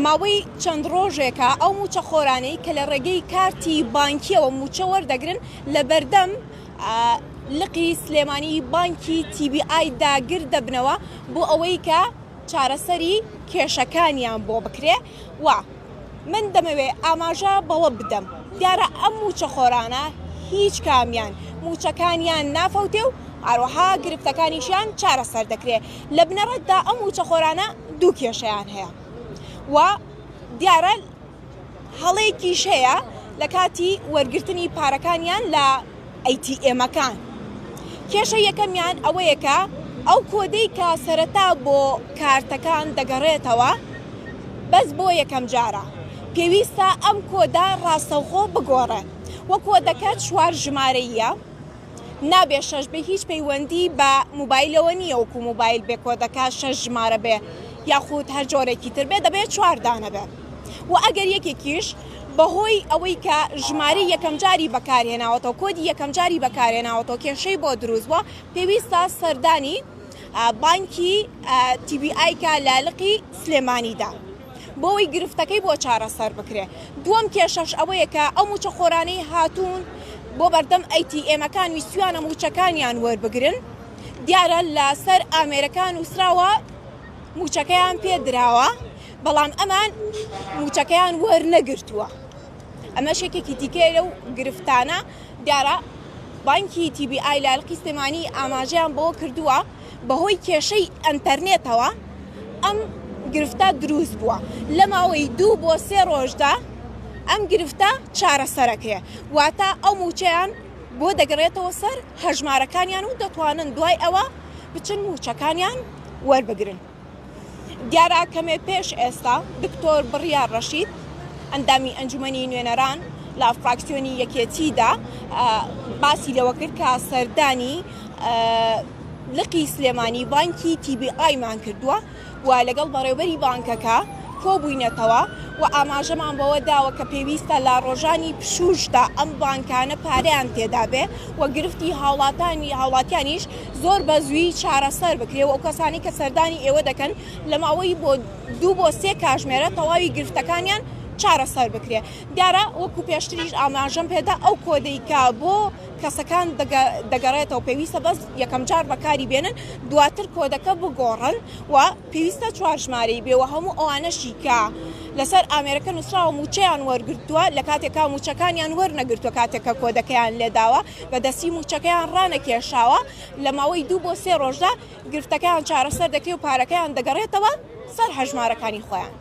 ماوەی چەند ڕۆژێکە ئەو موچە خۆرانەی کە لە ڕێگەی کارتی بانکیەوە موچە وەردەگرن لە بەردەم لقی سلێمانی بانکی TBI داگر دەبنەوە بۆ ئەوەی کە چارەسەری کێشەکانیان بۆ بکرێ و من دەمەوێت ئاماژە بەوە بدەم دیارە ئەم موچە خۆرانە هیچ کامیان موچەکانیان نافەوتێ و هەروەها گرفتەکانیشیان چارەسەر دەکرێت لە بنەڕەتدا ئەم موچە خۆرانە دوو کێشەیان هەیە و دیارە هەڵەیەکیش هەیە لە کاتی وەرگرتنی پارەکانیان لە ATMەکان. کێشە یەکەمیان ئەوەیە کە ئەو کۆدەی کە سەرەتا بۆ کارتەکان دەگەڕێتەوە بەس بۆ یەکەم جارە پێویستە ئەم کۆدا ڕاستەوخۆ بگۆڕێ وە کۆدەکە 4 ژمارەیە نابێ 6 بێ هیچ پەیوەندی بە موبایلەوە نییە وەکو موبایل بێ کۆدەکە 6 ژمارە بێ یاخود هەر جۆرێکی تر بێ دەبێت 4 دانە بێ و ئەگەر یەکێکیش بەهۆی ئەوەی کە ژماری یەکەم جاری بەکارهێناوەتەوە کۆدی یەکەم جاری بەکارهێناوەتەوە کێشەی بۆ دروستبووە پێویستە سەردانی بانکی TBI کە لە لقی سلێمانیدا بۆەوەی گرفتەکەی بۆ چارەسەر بکرێ. دووەم کێشەش ئەوەیە کە ئەو موچە خۆرانەی هاتوون بۆ بەردەم ATMەکان ویستوانە موچەکانیان وەربگرن دیارە لەسەر ئامێرەکان ووسراوە موچەکەیان پێدراوە بەڵام ئەمان موچەکەیان وەرنەگرتووە. ئەمە شێکێکی دیکەی لەو گرفتانە دیارە بانکی TBI لە لقی سلێمانی ئاماژەیان بۆ کردووە بەهۆی کێشەی ئەنتەرنێتەوە ئەم گرفتە دروست بووە لە ماوەی 2 بۆ 3 ڕۆژدا ئەم گرفتە چارەسەرەکەیە واتە ئەو موچەیان بۆ دەگەڕێتەوە سەر هەژمارەکانیان و دەتوانن دوای ئەوە بچن موچەکانیان وەربگرن. دیارە کەمێ پێش ئێستا دکتۆر بڕیار ڕەشید ئەندامی ئەنجومەنی نوێنەران لە فراکسیۆنی یەکێتیدا باسی لەوە کرد کە سەردانی لقی سلێمانی بانکی TBI مان کردووە و لەگەڵ بەڕێوەبەری بانکەکە کۆبووینەتەوە و ئاماژەمان بەوە داوە کە پێویستە لە ڕۆژانی پشوشدا ئەم بانکانە پارەیان تێدا بێ و گرفتی هاوڵاتیانیش زۆر بە زووی چارەسەر بکرێ و ئەو کەسانی کە سەردانی ئێوە دەکەن لە ماوەی بۆ 2 بۆ 3 کاتژمێرە تەواوی گرفتەکانیان چارەسەر بکرێ. دیارە وەکو پێشتریش ئاماژەم پێدا ئەو کۆدەی کە بۆ کەسەکان دەگەڕێتەوە پێویستە بەس یەکەم جار بەکاری بێنن دواتر کۆدەکە بگۆڕن و پێویستە 4 ژمارەی بێ و هەموو ئەوانەشی کە لەسەر ئامێرەکە نووسراوە موچەیان وەرگرتووە لە کاتێکا موچەکانیان وەرنەگرتووە کاتێکە کۆدەکەیان لێداوە بەدەستی موچەکەیان ڕانەکێشاوە لە ماوەی 2 بۆ 3 ڕۆژدا گرفتەکەیان چارەسەر دەکرێت و پارەکەیان دەگەڕێتەوە سەر هەژمارەکانی خۆیان.